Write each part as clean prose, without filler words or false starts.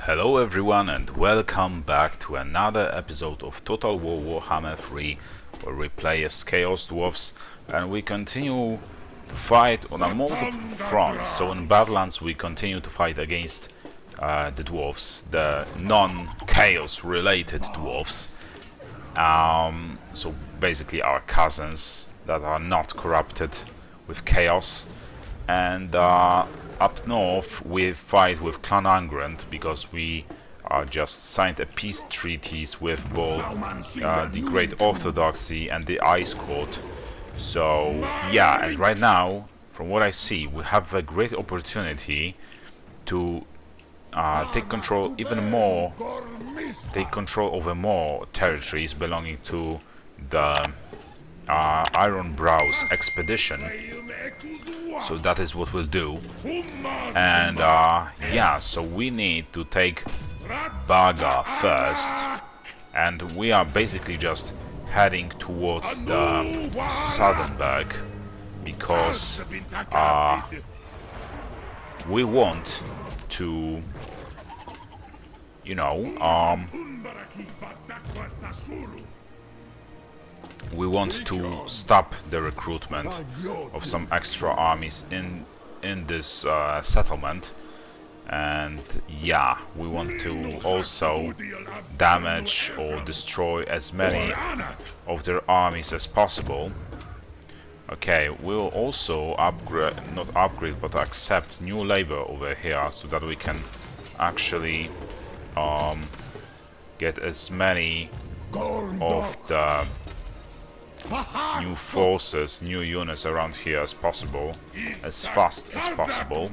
Hello everyone and welcome back to another episode of Total War Warhammer 3, where we play as Chaos Dwarfs and we continue to fight on a multiple fronts. So in Badlands we continue to fight against the Dwarfs, the non-Chaos related Dwarfs. So basically our cousins that are not corrupted with Chaos. And up north we fight with Clan Angrand because we just signed a peace treaties with both the Great Orthodoxy and the Ice Court. So yeah, and right now, from what I see, we have a great opportunity to take control over more territories belonging to the Iron Brows expedition. So that is what we'll do. And yeah, so we need to take Baga first, and we are basically just heading towards the southern berg because we want to, we want to stop the recruitment of some extra armies in this settlement, and yeah, we want to also damage or destroy as many of their armies as possible. Okay, we'll also not upgrade, but accept new labor over here so that we can actually get as many of the new forces, new units around here as possible, as fast as possible.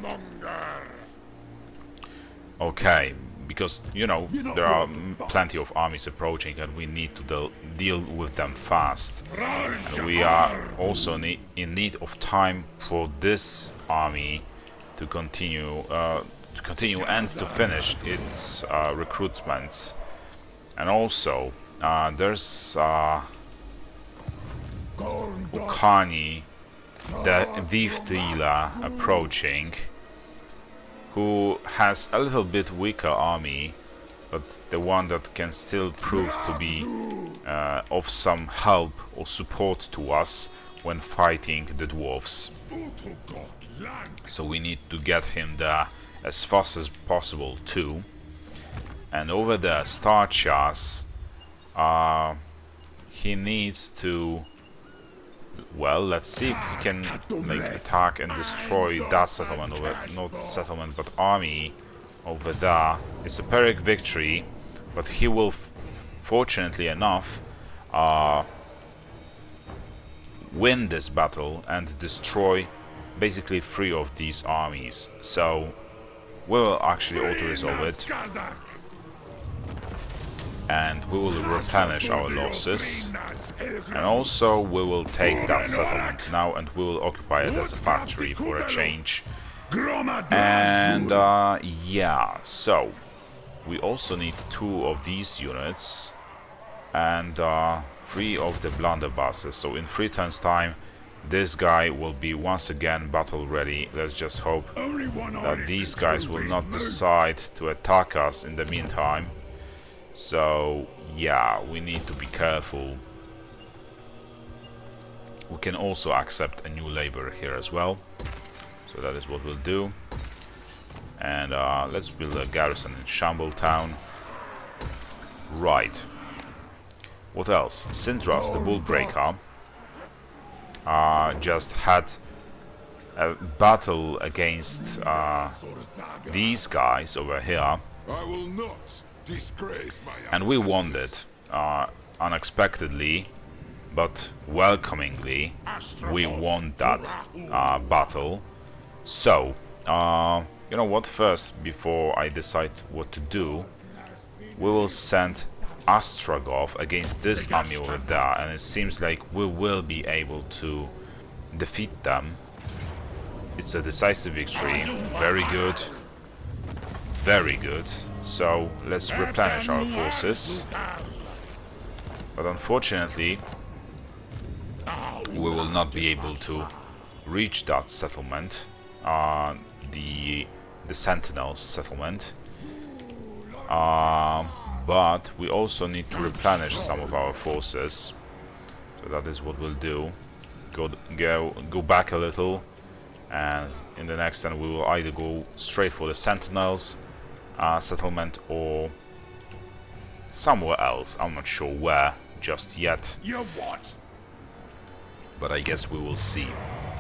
Okay, because there are plenty of armies approaching and we need to deal with them fast. And we are also in need of time for this army to continue and to finish its recruitments. And also there's Ukani, the thief dealer, approaching, who has a little bit weaker army, but the one that can still prove to be of some help or support to us when fighting the dwarfs. So we need to get him there as fast as possible too. And over there, Starchas, he needs to, well, let's see if we can attack and destroy that settlement, not settlement but army over there. It's a Pyrrhic victory, but he will fortunately enough win this battle and destroy basically 3 of these armies. So we will actually auto-resolve it, and we will replenish our losses. And also we will take that settlement now and we will occupy it as a factory for a change. And yeah, so we also need 2 of these units and 3 of the blunderbusses. So in 3 turns time this guy will be once again battle ready. Let's just hope that these guys will not decide to attack us in the meantime. So yeah, we need to be careful. We can also accept a new labor here as well, so that is what we'll do. And let's build a garrison in Shambletown. Right. What else? Sindras, the Bullbreaker, just had a battle against these guys over here, and we won it unexpectedly. But welcomingly, we won that battle. So, you know what? First, before I decide what to do, we will send Astragov against this army over there, and it seems like we will be able to defeat them. It's a decisive victory. Very good. Very good. So, let's replenish our forces. But unfortunately, we will not be able to reach that settlement, the Sentinels settlement. But we also need to replenish some of our forces. So that is what we'll do. Go back a little, and in the next turn we will either go straight for the Sentinels settlement or somewhere else. I'm not sure where just yet. But I guess we will see.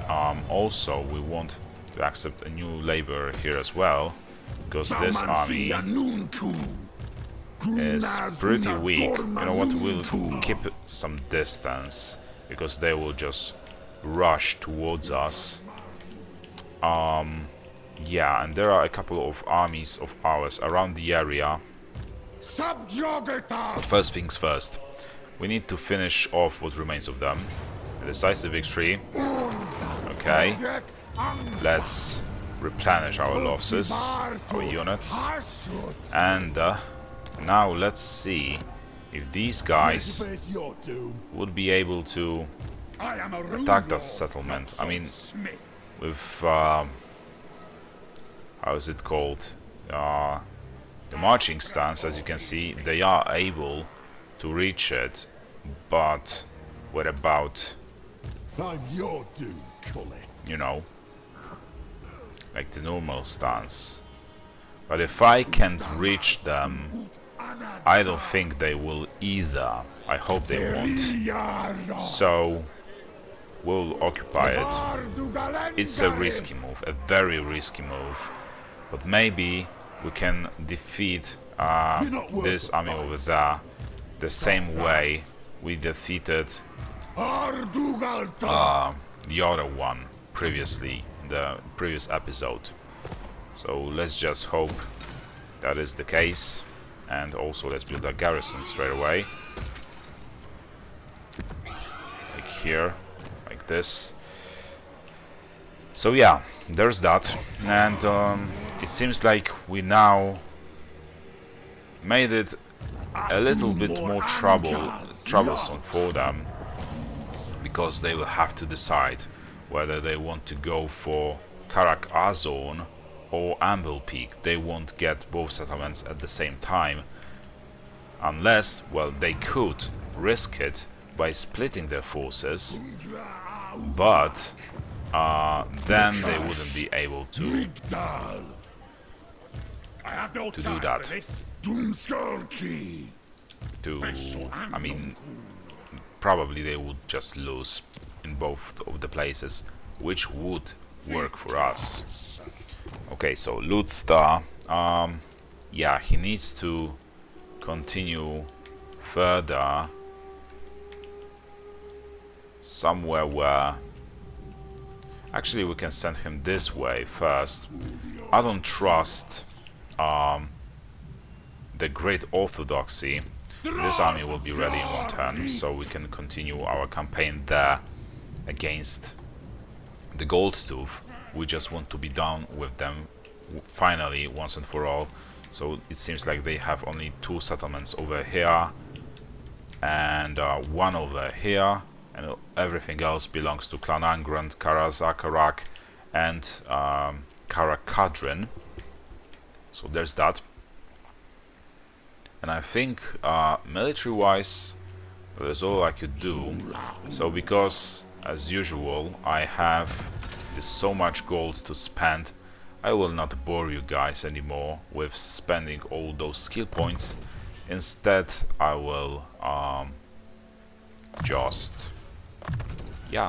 Also, we want to accept a new labor here as well, because this army is pretty weak. You know what, we'll keep some distance, because they will just rush towards us. Yeah, and there are a couple of armies of ours around the area. But first things first, we need to finish off what remains of them. A decisive victory. Okay, let's replenish our losses, our units, and now let's see if these guys would be able to attack that settlement. I mean, with how is it called? The marching stance, as you can see, they are able to reach it, but what about, you know, like the normal stance? But if I can't reach them, I don't think they will either. I hope they won't. So we'll occupy it. It's a risky move, a very risky move. But maybe we can defeat this army over there the same way we defeated the other one previously, in the previous episode. So let's just hope that is the case. And also let's build a garrison straight away. Like here, like this. So yeah, there's that. And it seems like we now made it a little bit more troublesome for them, because they will have to decide whether they want to go for Karak Azon or Amble Peak. They won't get both settlements at the same time, unless, well, they could risk it by splitting their forces, but then they wouldn't be able to do that. I mean, probably they would just lose in both of the places, which would work for us. Okay, so Lootstar, yeah, he needs to continue further somewhere where actually we can send him this way first. I don't trust the Great Orthodoxy. This army will be ready in one turn, so we can continue our campaign there against the Goldtooth. We just want to be done with them finally, once and for all. So it seems like they have only 2 settlements over here and 1 over here, and everything else belongs to Clan Angrand, Karazakarak, and Karakadrin. So there's that. And I think military-wise, that is all I could do. So because, as usual, I have so much gold to spend, I will not bore you guys anymore with spending all those skill points. Instead, I will just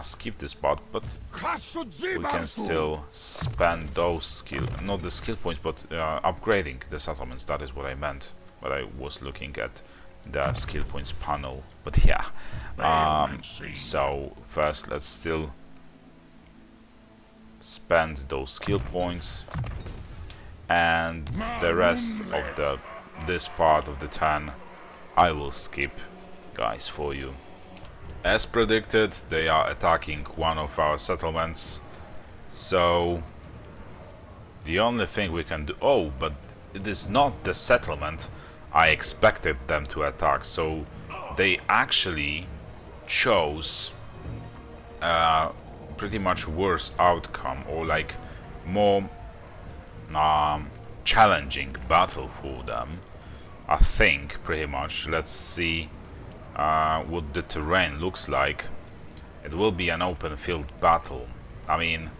skip this part, but we can still spend those not the skill points, but upgrading the settlements. That is what I meant, but I was looking at the skill points panel. But yeah, so first let's still spend those skill points, and the rest of this part of the turn I will skip, guys, for you. As predicted, they are attacking one of our settlements, so the only thing we can do... Oh, but it is not the settlement I expected them to attack, so they actually chose pretty much worse outcome, or like more challenging battle for them. I think, pretty much. Let's see what the terrain looks like. It will be an open field battle. I mean,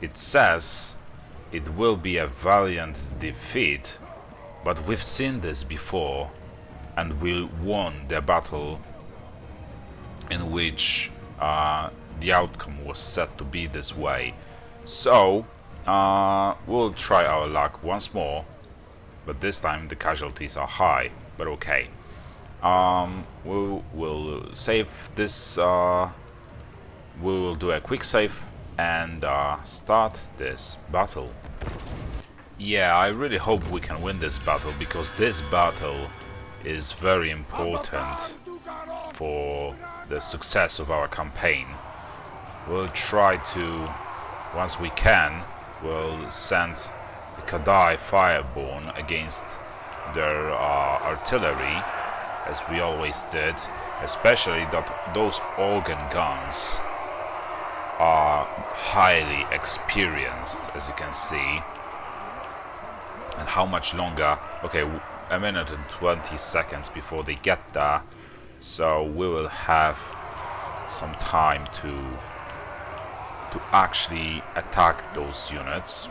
it says it will be a valiant defeat, but we've seen this before, and we won the battle in which the outcome was set to be this way. So, we'll try our luck once more, but this time the casualties are high, but okay. We will save this, we will do a quick save and start this battle. Yeah, I really hope we can win this battle, because this battle is very important for the success of our campaign. We'll try to, once we can, we'll send the Kadai Fireborn against their artillery, as we always did, especially that those organ guns are highly experienced, as you can see. And how much longer? Okay, a minute and 20 seconds before they get there, so we will have some time to actually attack those units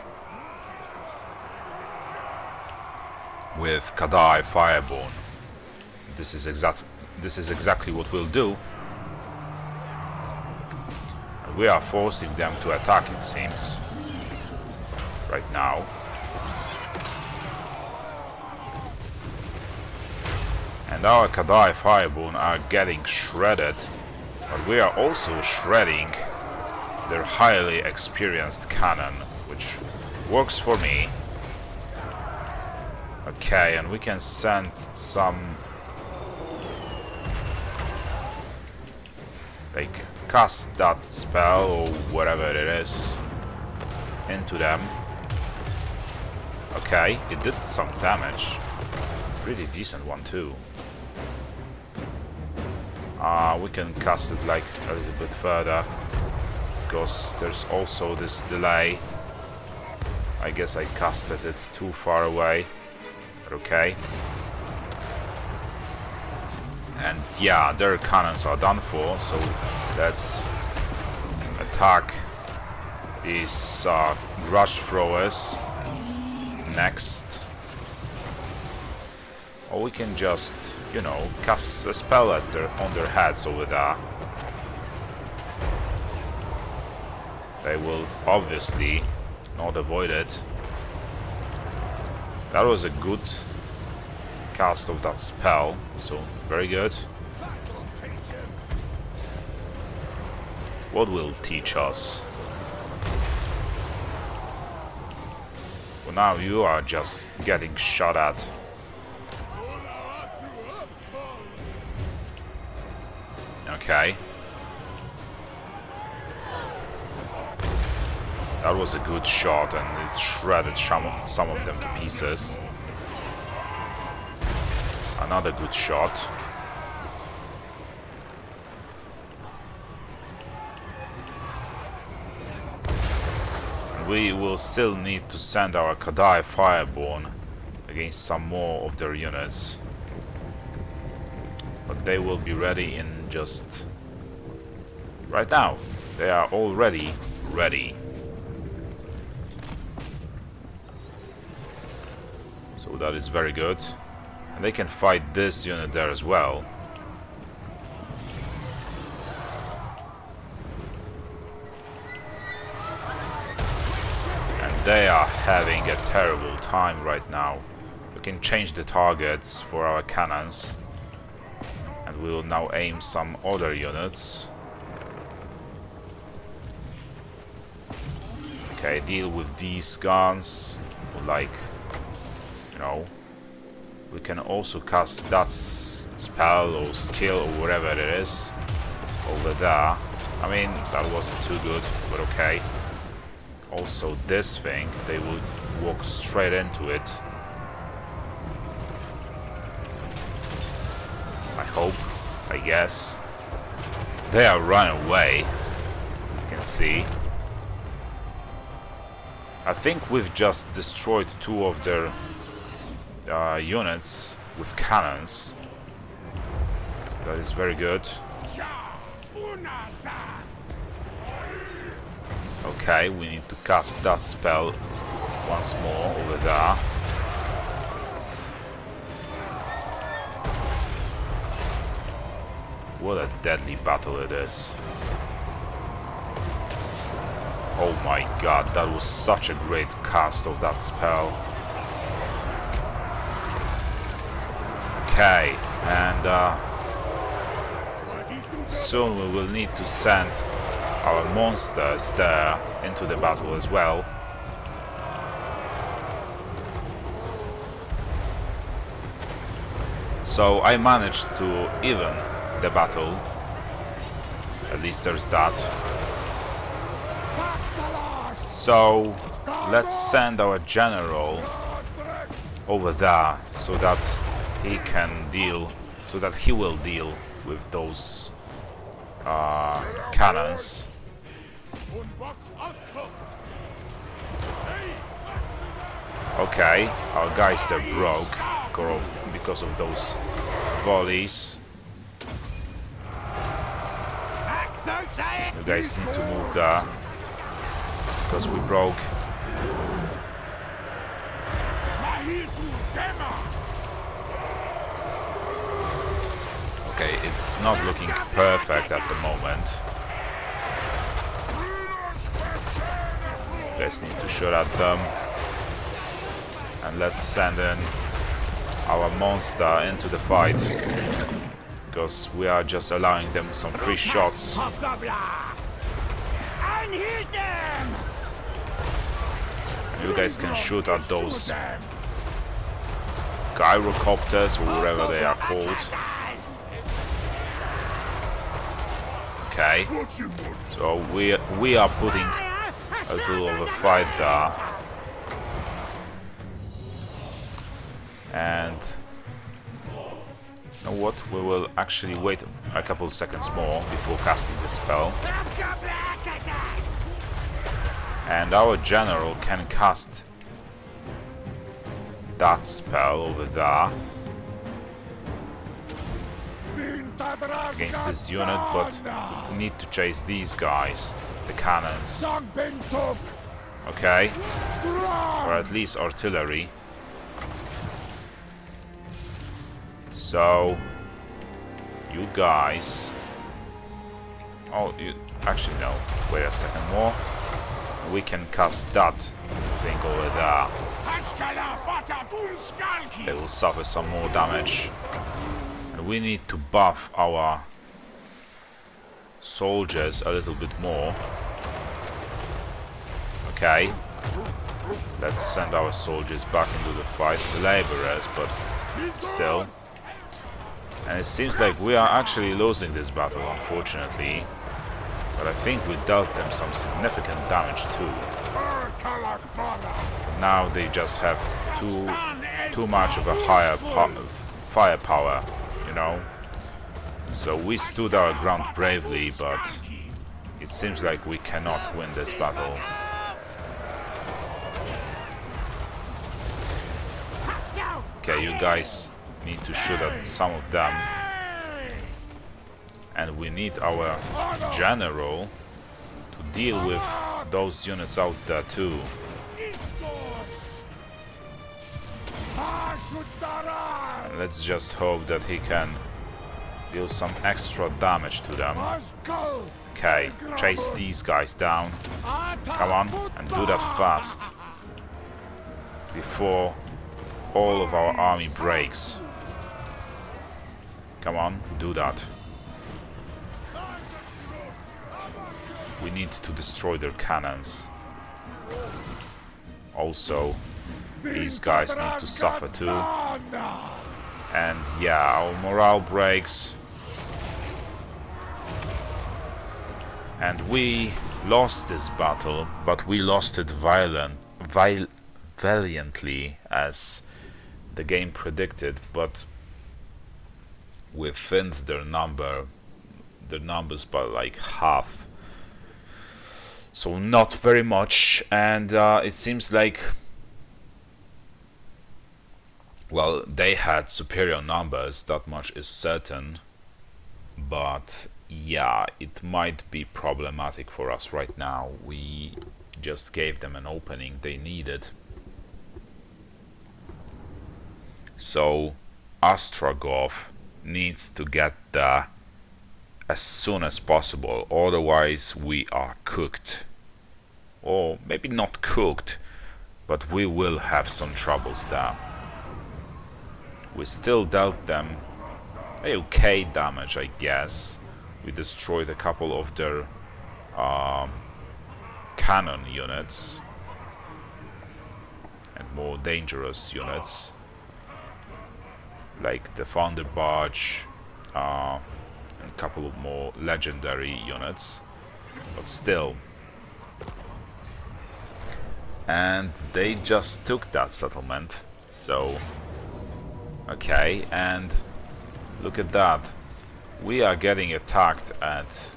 with Kadai Fireborn. This is exactly what we'll do. And we are forcing them to attack, it seems, right now. And our Kadai Fireborn are getting shredded, but we are also shredding their highly experienced cannon, which works for me. Okay, and we can send some, like, cast that spell or whatever it is into them. Okay, it did some damage. Pretty decent one too. We can cast it like a little bit further, because there's also this delay. I guess I casted it too far away, but okay. And yeah, their cannons are done for, so let's attack these rush throwers next. Or we can just, you know, cast a spell at on their heads over there. They will obviously not avoid it. That was a good cast of that spell, so very good. What will teach us? Well, now you are just getting shot at. Okay. That was a good shot, and it shredded some of them to pieces. Another good shot. And we will still need to send our Kadai Fireborn against some more of their units. But they will be ready in just right now. They are already ready. So that is very good. And they can fight this unit there as well. And they are having a terrible time right now. We can change the targets for our cannons. And we will now aim some other units. Okay, deal with these guns. Like, you know, we can also cast that spell or skill or whatever it is over there. I mean, that wasn't too good, but okay. Also this thing, they would walk straight into it. I hope, I guess. They are running away, as you can see. I think we've just destroyed two of their units with cannons. That is very good. Okay, we need to cast that spell once more over there. What a deadly battle it is. Oh my god, that was such a great cast of that spell. Okay, and soon we will need to send our monsters there into the battle as well. So I managed to even the battle. At least there's that. So let's send our general over there so that he will deal with those cannons. Okay, our guys there broke because of those volleys. You guys need to move there because we broke. Okay, it's not looking perfect at the moment. You guys need to shoot at them. And let's send in our monster into the fight, because we are just allowing them some free shots. You guys can shoot at those gyrocopters or whatever they are called. Okay, so we are putting a little of a fight there. And you know what? We will actually wait a couple seconds more before casting the spell. And our general can cast that spell over there against this unit, but we need to chase these guys, the cannons. Okay? Or at least artillery. So, you guys... Oh, you... Actually, no. Wait a second more. We can cast that thing over there. They will suffer some more damage. And we need to buff our soldiers a little bit more. Okay. Let's send our soldiers back into the fight. The laborers, but still. And it seems like we are actually losing this battle, unfortunately. But I think we dealt them some significant damage too. Now they just have too much of a higher firepower, you know. So we stood our ground bravely, but it seems like we cannot win this battle. Okay, you guys need to shoot at some of them. And we need our general to deal with those units out there too. And let's just hope that he can deal some extra damage to them. Okay, chase these guys down. Come on, and do that fast. Before all of our army breaks. Come on, do that. We need to destroy their cannons. Also, these guys need to suffer too. And yeah, our morale breaks. And we lost this battle, but we lost it valiantly, as the game predicted. But we thinned their numbers by like half. So not very much, and it seems like Well, they had superior numbers, that much is certain. But yeah, it might be problematic for us right now. We just gave them an opening they needed. So Astrogov needs to get there as soon as possible, otherwise we are cooked. Or maybe not cooked, but we will have some troubles there. We still dealt them okay damage, I guess. We destroyed a couple of their cannon units and more dangerous units, like the Thunder Barge and a couple of more legendary units, but still. And they just took that settlement, so okay. And look at that, we are getting attacked at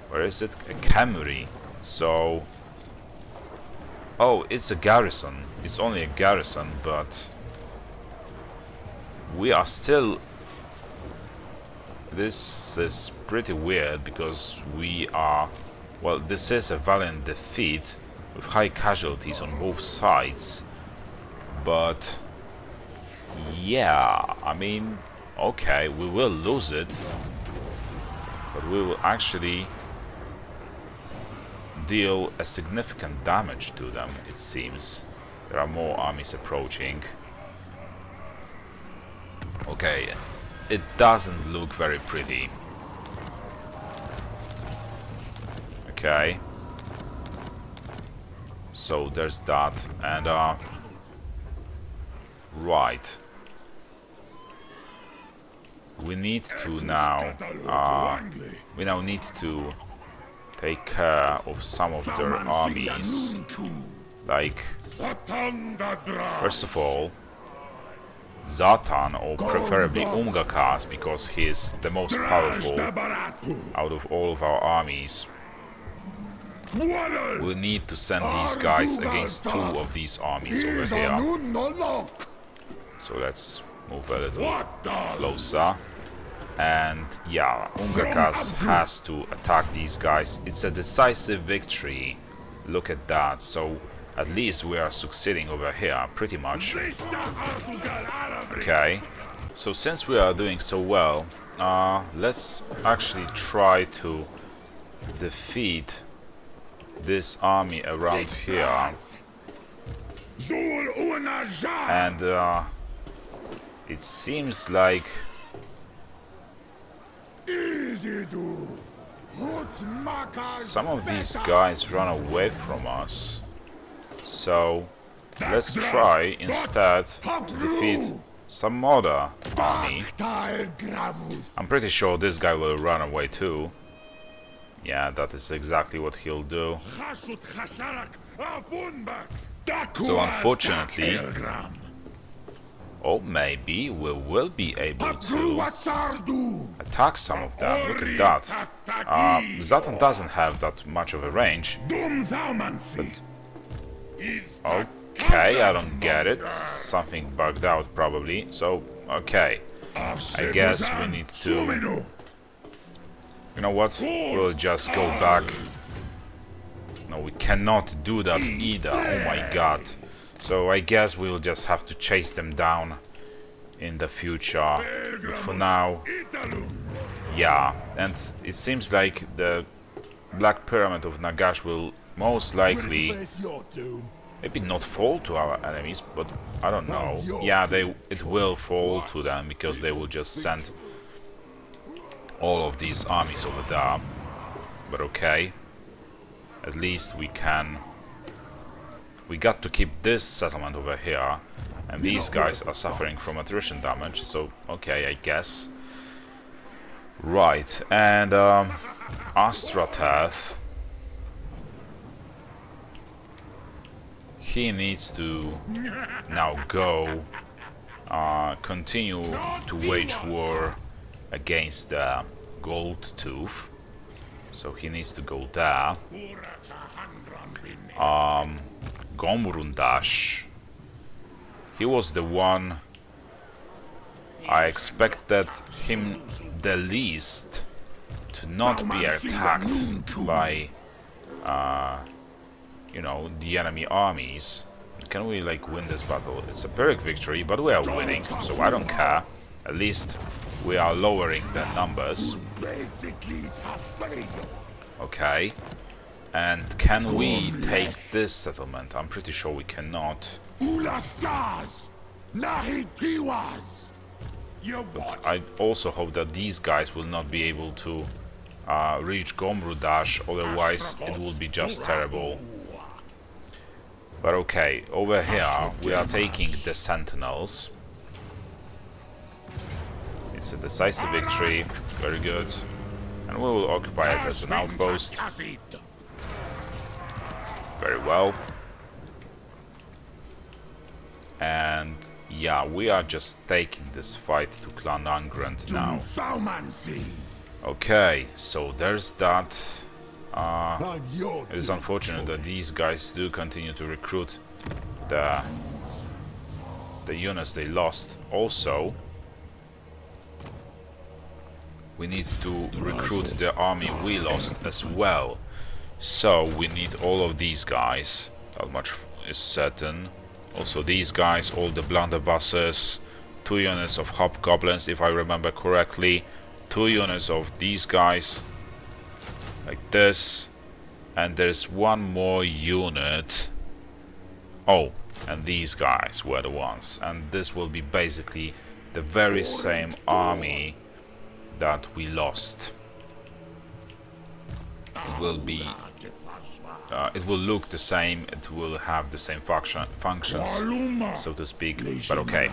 where is it? A Camry. So oh, it's a garrison. It's only a garrison, but we are still... This is pretty weird because we are... Well, this is a valiant defeat with high casualties on both sides. But yeah, I mean, okay, we will lose it, but we will actually deal a significant damage to them, it seems. There are more armies approaching. Okay, it doesn't look very pretty. Okay. So there's that, and right. We need to now we now need to take care of some of their armies. Like, first of all, Zatan, or preferably Umgakas, because he is the most powerful out of all of our armies. We need to send these guys against two of these armies over here. So let's move a little closer. And yeah, Umgakas has to attack these guys. It's a decisive victory. Look at that. So at least we are succeeding over here, pretty much. Okay. So since we are doing so well, let's actually try to defeat this army around here. And it seems like some of these guys run away from us. So let's try instead to defeat some other army. I'm pretty sure this guy will run away too. Yeah, that is exactly what he'll do. So unfortunately, or maybe we will be able to attack some of them. Look at that. Zatan doesn't have that much of a range. But okay, I don't get it. Something bugged out probably. So, okay. I guess we need to... You know what? We'll just go back. No, we cannot do that either. Oh my god. So I guess we'll just have to chase them down in the future. But for now... Yeah. And it seems like the Black Pyramid of Nagash will most likely... Maybe not fall to our enemies, but I don't know. Yeah, it will fall to them because they will just send all of these armies over there. But okay, at least we can... We got to keep this settlement over here, and these guys are suffering from attrition damage, so okay, I guess. Right, and Astrateth, he needs to now go continue to wage war against the Gold Tooth, so he needs to go there. Gomrundash, he was the one I expected him the least to not be attacked by, you know, the enemy armies. Can we, like, win this battle? It's a Pyrrhic victory, but we are winning, so I don't care. At least we are lowering the numbers. Okay. And can we take this settlement? I'm pretty sure we cannot. But I also hope that these guys will not be able to reach Gomru Dash, otherwise it will be just terrible. But okay, over here we are taking the Sentinels. It's a decisive victory, very good. And we will occupy it as an outpost. Very well. And yeah, we are just taking this fight to Clan Angrand now. Okay, so there's that. It is unfortunate that these guys do continue to recruit the units they lost. Also, we need to recruit the army we lost as well. So we need all of these guys. That much is certain. Also these guys, all the blunderbusses, 2 units of hobgoblins if I remember correctly, 2 units of these guys, like this, and there's 1 more unit. Oh, and these guys were the ones, and this will be basically the very same army that we lost. It will be it will look the same, it will have the same functions, so to speak, but okay.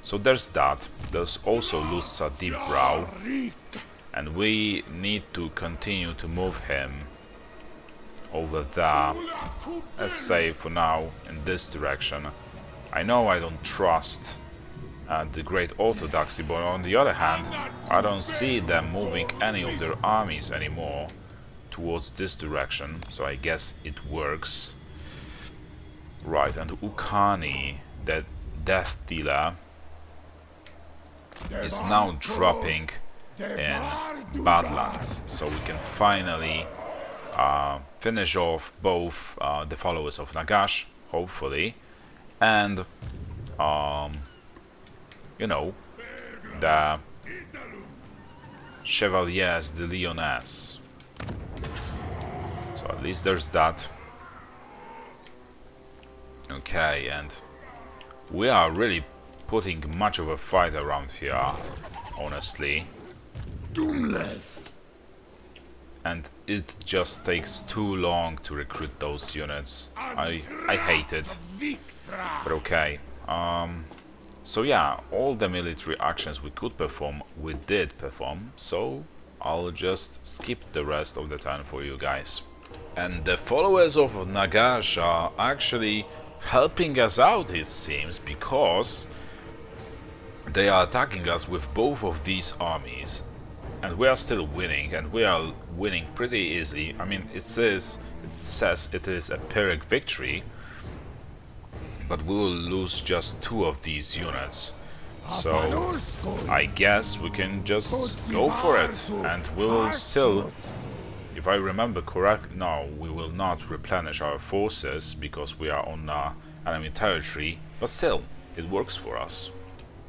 So there's that. There's also Lusa Deepbrow, and we need to continue to move him over there. Let's say for now in this direction. I know I don't trust the Great Orthodoxy, but on the other hand, I don't see them moving any of their armies anymore towards this direction, so I guess it works. Right, and Ukani, that Death Dealer, is now dropping in Badlands, so we can finally finish off both the followers of Nagash, hopefully, and you know, the Chevaliers de Lyonesse. So at least there's that. Okay, and we are really putting much of a fight around here, honestly. And it just takes too long to recruit those units. I hate it. But okay. So yeah, all the military actions we could perform, we did perform, so I'll just skip the rest of the turn for you guys. And the followers of Nagash are actually helping us out, it seems, because they are attacking us with both of these armies, and we are still winning, and we are winning pretty easily. I mean, it says it is a Pyrrhic victory, but we will lose just 2 of these units. So I guess we can just go for it, and we will still, if I remember correctly, no, we will not replenish our forces because we are on enemy territory, but still, it works for us.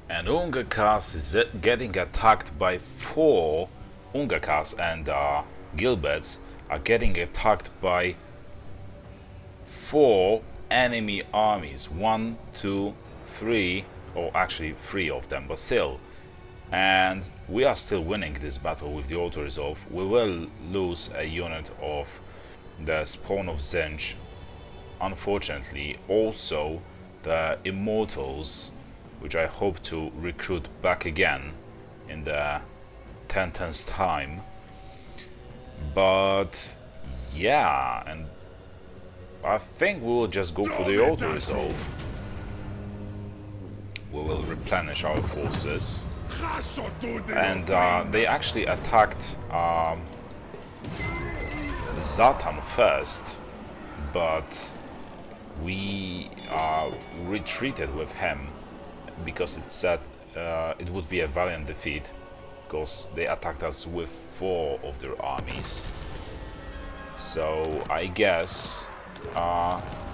And Ungakas is getting attacked by 4 Ungakas, and Gilberts are getting attacked by 4 enemy armies. 1, 2, 3, or actually 3 of them, but still. And we are still winning this battle with the auto resolve. We will lose a unit of the Spawn of Zinj, unfortunately. Also the Immortals, which I hope to recruit back again in the 10th time. But yeah, and I think we will just go for the auto resolve. We will replenish our forces. And they actually attacked Zatan first, but we retreated with him because it said it would be a valiant defeat because they attacked us with 4 of their armies. So I guess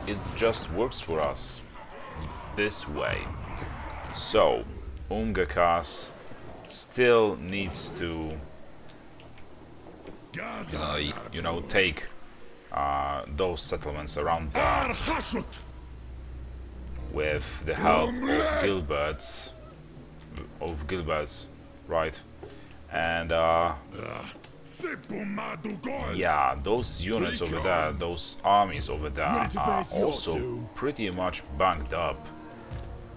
it just works for us this way. So Umgekas still needs to take those settlements around there with the help of Gilbert's, right? And yeah, those units over there, those armies over there are also pretty much banged up.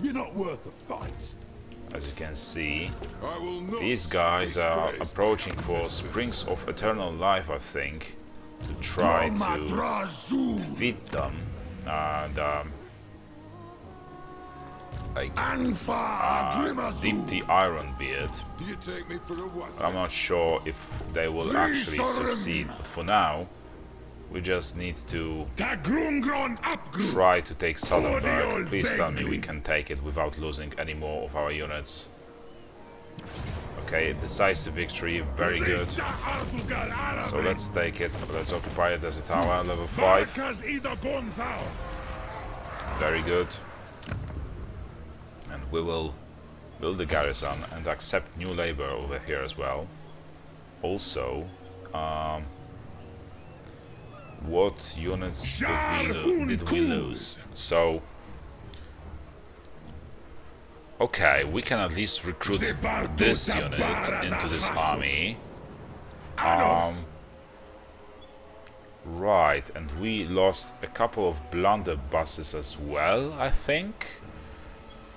You're not worth the fight. As you can see, these guys are approaching for Springs of Eternal Life, I think, to try to defeat them. Deep Ironbeard. I'm not sure if they will actually succeed, but for now, we just need to try to take Southernburg. Please tell me we can take it without losing any more of our units. Okay, decisive victory, very good. So let's take it, let's occupy it as a tower, level 5. Very good. And we will build a garrison and accept new labor over here as well. Also, what units did we lose? So, okay, we can at least recruit this unit into this army. Right, and we lost a couple of blunderbusses as well, I think.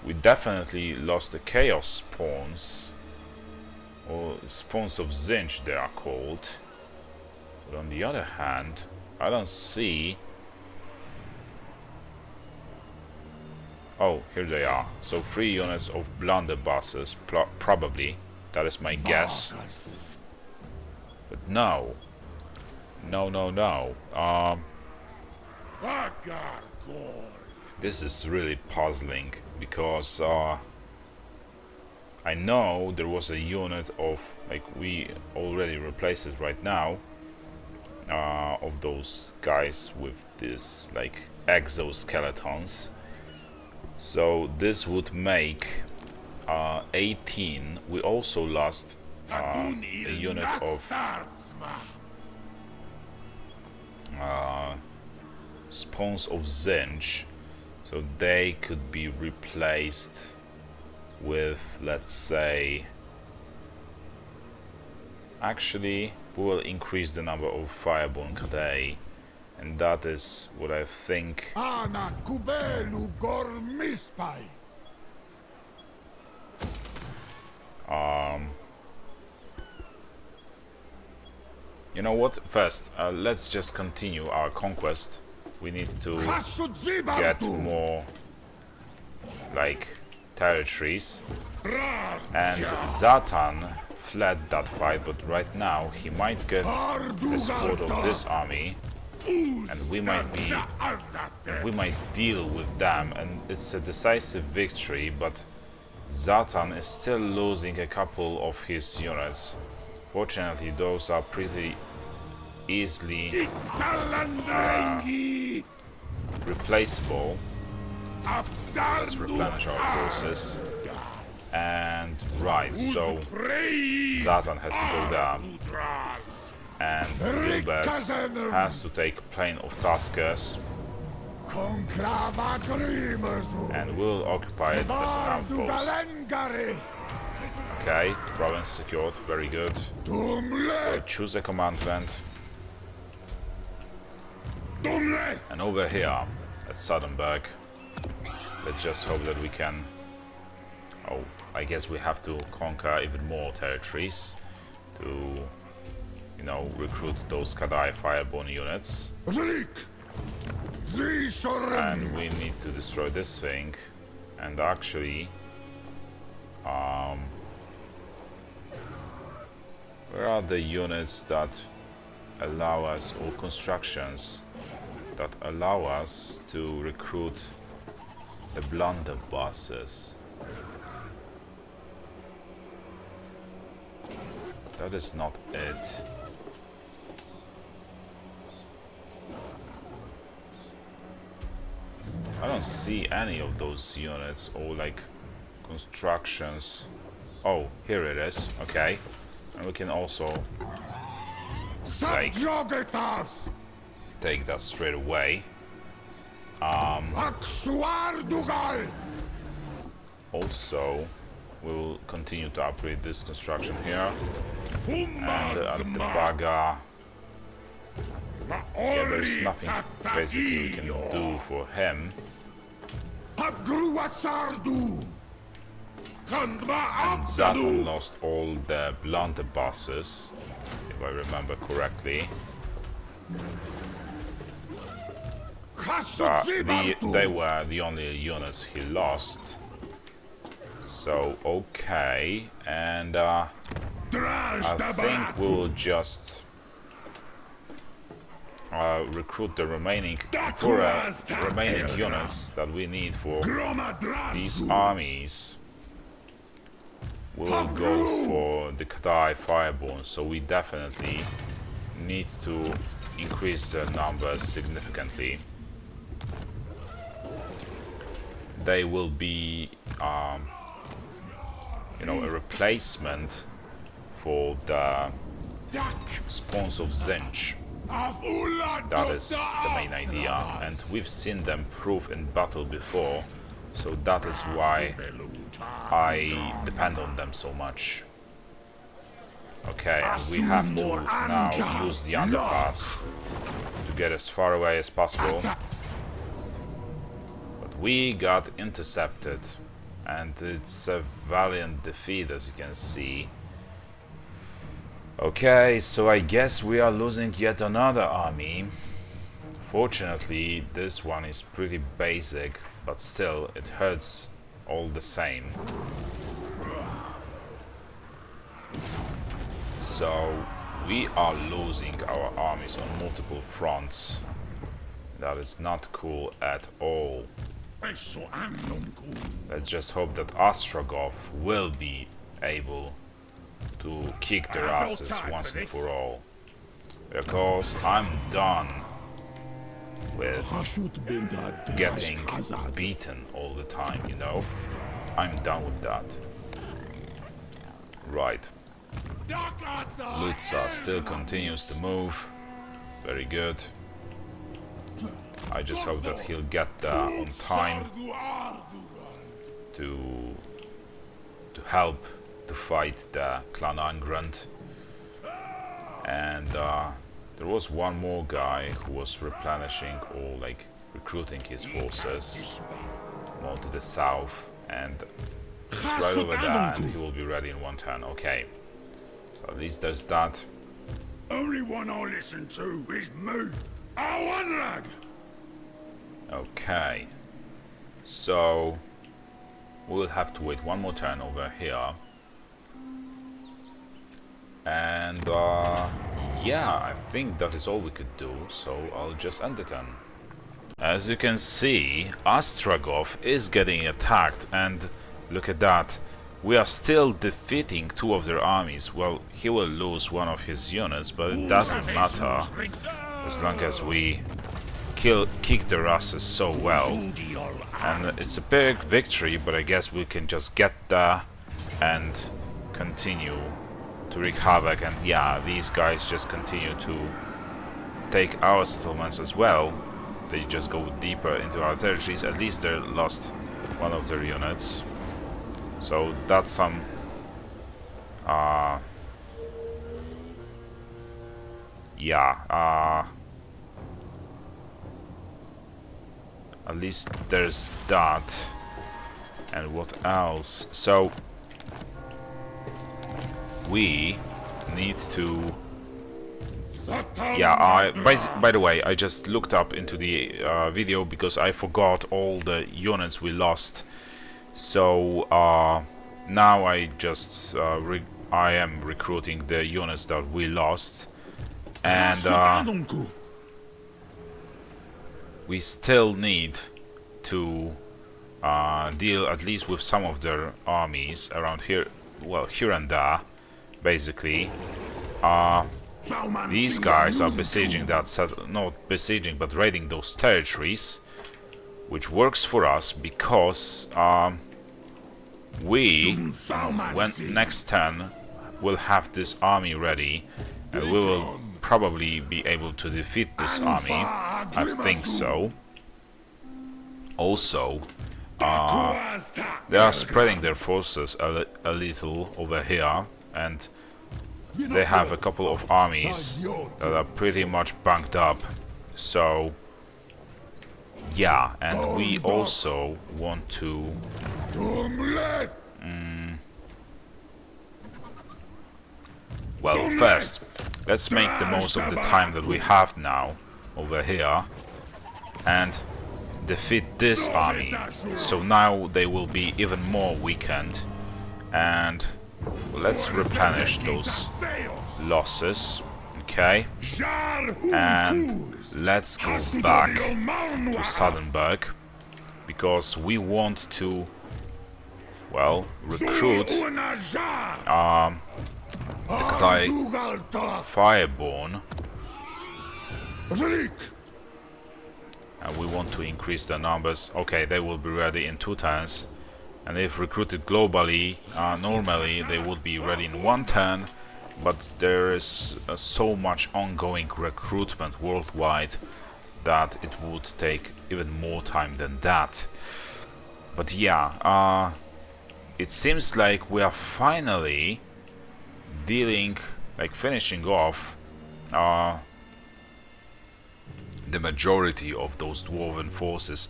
We definitely lost the Chaos Spawns, or Spawns of Zinch they are called. But on the other hand, I don't see... Oh, here they are. So 3 units of blunderbusses, probably. That is my guess. But no. No. This is really puzzling, because I know there was a unit of, like, we already replaced it right now, of those guys with this, like, exoskeletons. So this would make 18. We also lost a unit of Spawns of Zinch, so they could be replaced with, let's say, actually we will increase the number of Fireborn Kadei, and that is what I think. You know what? First, let's just continue our conquest. We need to get more, like, territories. And Zatan fled that fight, but right now he might get the support of this army, and we might deal with them, and it's a decisive victory. But Zatan is still losing a couple of his units. Fortunately, those are pretty easily replaceable. Let's replenish our forces. And right, so Zatan has to go down, and Gilbert has to take Plain of Tuskers, and we'll occupy it as an outpost. Okay, province secured, very good. We'll choose a commandment. And over here at Southernburg, let's just hope that we can... Oh, I guess we have to conquer even more territories to, you know, recruit those Kadai Fireborn units. And we need to destroy this thing. And actually, where are the units that allow us, or constructions that allow us to recruit the blunderbusses. That is not it. I don't see any of those units or like constructions. Oh, here it is. Okay. And we can also like take that straight away. Also, we will continue to upgrade this construction here. And the Baga. Yeah, there's nothing basically we can do for him. And Zaton lost all the blunderbusses, if I remember correctly. They were the only units he lost. So, okay, and I think we'll just recruit the remaining units that we need for these armies. We'll go for the Kadai Fireborn, so we definitely need to increase their numbers significantly. They will be, you know, a replacement for the spawns of Zinch. That is the main idea, and we've seen them prove in battle before, so that is why I depend on them so much. Okay, and we have to now use the underpass to get as far away as possible. But we got intercepted, and it's a valiant defeat, as you can see. Okay, so I guess we are losing yet another army. Fortunately, this one is pretty basic, but still, it hurts all the same. So, we are losing our armies on multiple fronts. That is not cool at all. Let's just hope that Ostrogov will be able to kick their asses once and for all. Because I'm done with getting beaten all the time, you know? I'm done with that. Right. Lutza still continues to move. Very good. I just hope that he'll get there on time to help to fight the Clan Angrand. And there was one more guy who was replenishing or like recruiting his forces more to the south, and it's right over there, and he will be ready in one turn. Okay, so at least there's that. Only one I listen to is me, Awanrag. Okay, so we'll have to wait one more turn over here. And yeah, I think that is all we could do, so I'll just end the turn. As you can see, Ostrogov is getting attacked, and look at that. We are still defeating two of their armies. Well, he will lose one of his units, but it doesn't matter as long as we kick their asses so well. And it's a big victory, but I guess we can just get there and continue to wreak havoc. And yeah, these guys just continue to take our settlements as well. They just go deeper into our territories. At least they lost one of their units, so that's some at least there's that. And what else? So we need to by the way, I just looked up into the video because I forgot all the units we lost. So now I just I am recruiting the units that we lost, and we still need to deal at least with some of their armies around here, well, here and there, basically. These guys are besieging that not besieging, but raiding those territories, which works for us because we, when next turn, will have this army ready, and we will probably be able to defeat this army. I think so. Also, they are spreading their forces a little over here, and they have a couple of armies that are pretty much bunked up. So, yeah, and we also want to well, first, let's make the most of the time that we have now over here and defeat this army. So now they will be even more weakened, and let's replenish those losses, okay? And let's go back to Southernburg, because we want to, well, recruit the Fireborn, and we want to increase the numbers. Okay, they will be ready in 2 turns, and if recruited globally, normally they would be ready in 1 turn, but there is so much ongoing recruitment worldwide that it would take even more time than that. But yeah, it seems like we are finally dealing, like finishing off the majority of those dwarven forces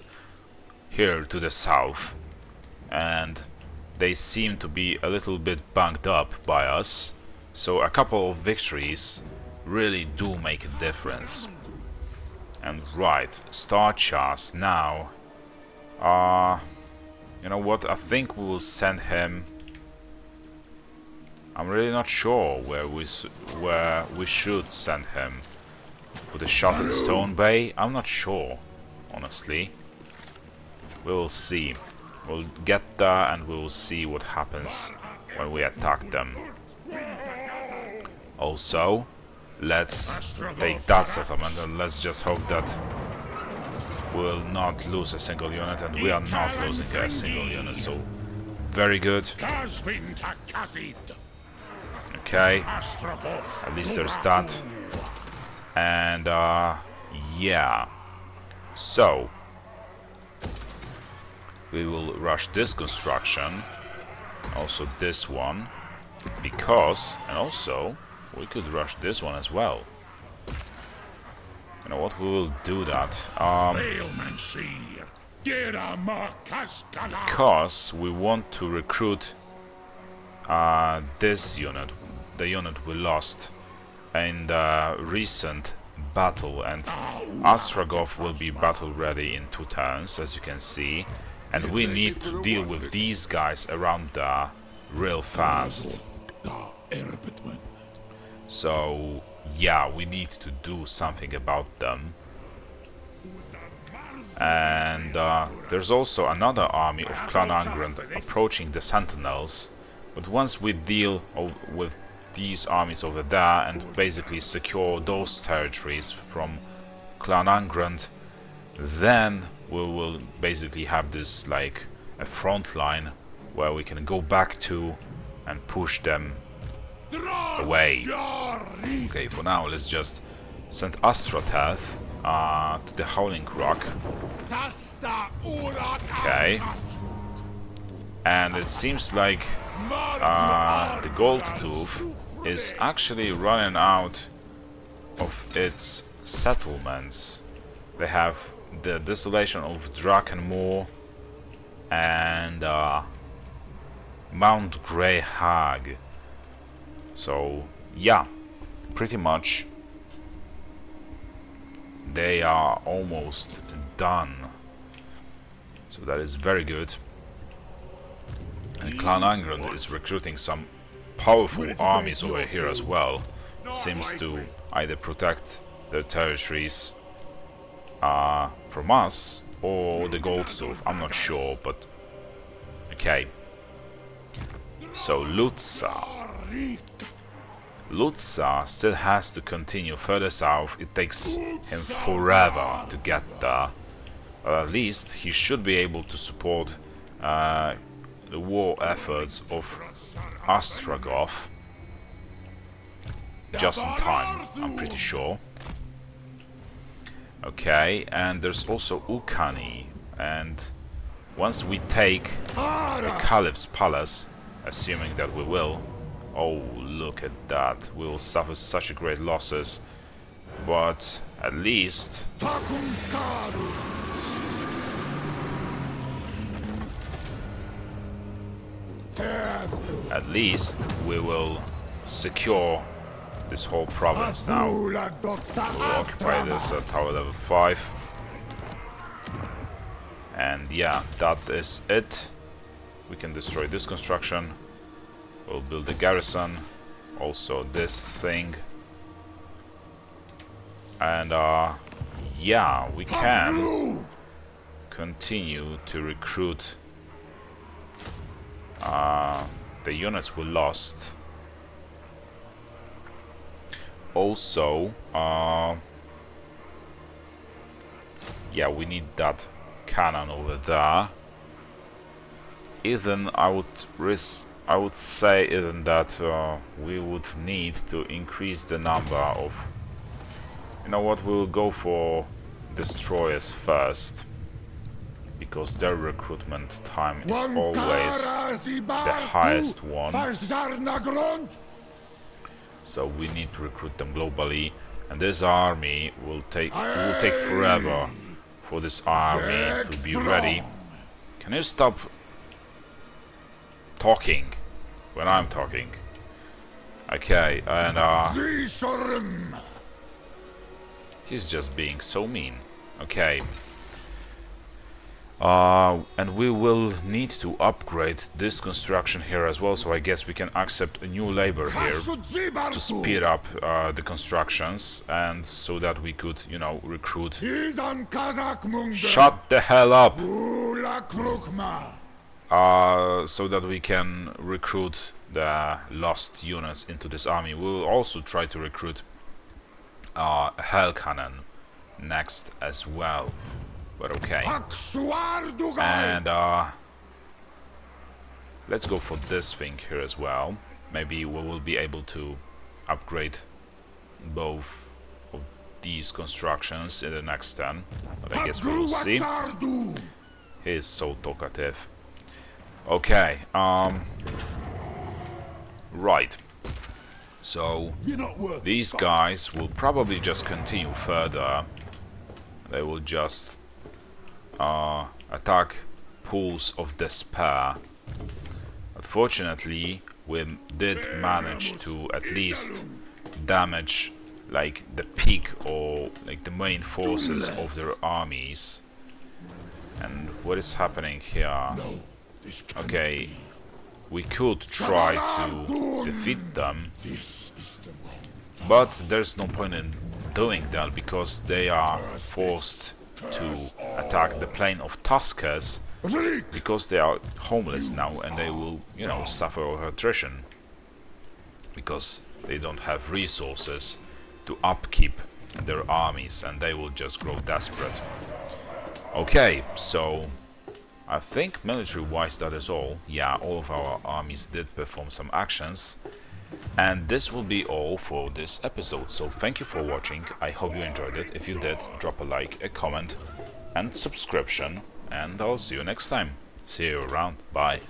here to the south, and they seem to be a little bit bunked up by us, so a couple of victories really do make a difference. And right, Star Chas now, you know what, I think we will send him. I'm really not sure where we should send him. For the Shattered Stone Bay? I'm not sure, honestly. We will see. We'll get there and we will see what happens when we attack them. Also, let's take that settlement, and let's just hope that we'll not lose a single unit, and we are not losing a single unit, so very good. Okay, at least there's that. And yeah, so we will rush this construction, also this one, because, and also we could rush this one as well. You know what, we will do that because we want to recruit this unit, the unit we lost in the recent battle, and Astragov will be battle ready in 2 turns, as you can see, and we need to deal with these guys around there real fast. So yeah, we need to do something about them. And there's also another army of Clan Angrand approaching the Sentinels, but once we deal with these armies over there and basically secure those territories from Clan Angrand, then we will basically have this like a front line where we can go back to and push them away. Okay, for now let's just send Astroteth to the Howling Rock. Okay, and it seems like the Gold Tooth is actually running out of its settlements. They have the Desolation of Drakenmoor and Mount Grey Hag. So yeah, pretty much they are almost done. So that is very good. And Clan Angrand is recruiting some powerful armies over here as well. Seems to either protect their territories from us or the Goldsmith. I'm not sure, but okay. So Lutza still has to continue further south. It takes him forever to get there. At least he should be able to support the war efforts of Ostrogoth just in time, I'm pretty sure. Okay, and there's also Ukani, and once we take the Caliph's palace, assuming that we will, oh, look at that, we will suffer such a great losses, but at least we will secure this whole province now. We'll occupy this at tower level 5. And yeah, that is it. We can destroy this construction. We'll build a garrison. Also this thing. And yeah, we can continue to recruit the units we lost. Also, yeah, we need that cannon over there. Even I would say even that we would need to increase the number of. You know what? We'll go for destroyers first, because their recruitment time is always the highest one. So we need to recruit them globally, and this army will take forever for this army to be ready. Can you stop talking when I'm talking? Okay, and he's just being so mean. Okay. And we will need to upgrade this construction here as well, so I guess we can accept a new labor here to speed up the constructions, and so that we could, you know, recruit. Shut the hell up! So that we can recruit the lost units into this army. We will also try to recruit Hell Cannon next as well. But okay. And let's go for this thing here as well. Maybe we will be able to upgrade both of these constructions in the next turn. But I guess we will see. He is so talkative. Okay. Right. So these guys will probably just continue further. They will just attack pools of despair. Unfortunately, we did manage to at least damage like the peak or like the main forces of their armies. And what is happening here? Okay, we could try to defeat them, but there's no point in doing that because they are forced to attack the plain of Tuskers because they are homeless now, and they will, you know, suffer attrition because they don't have resources to upkeep their armies, and they will just grow desperate. Okay, so I think military-wise that is all. Yeah, all of our armies did perform some actions. And this will be all for this episode, so thank you for watching. I hope you enjoyed it. If you did, drop a like, a comment and subscription, and I'll see you next time. See you around. Bye.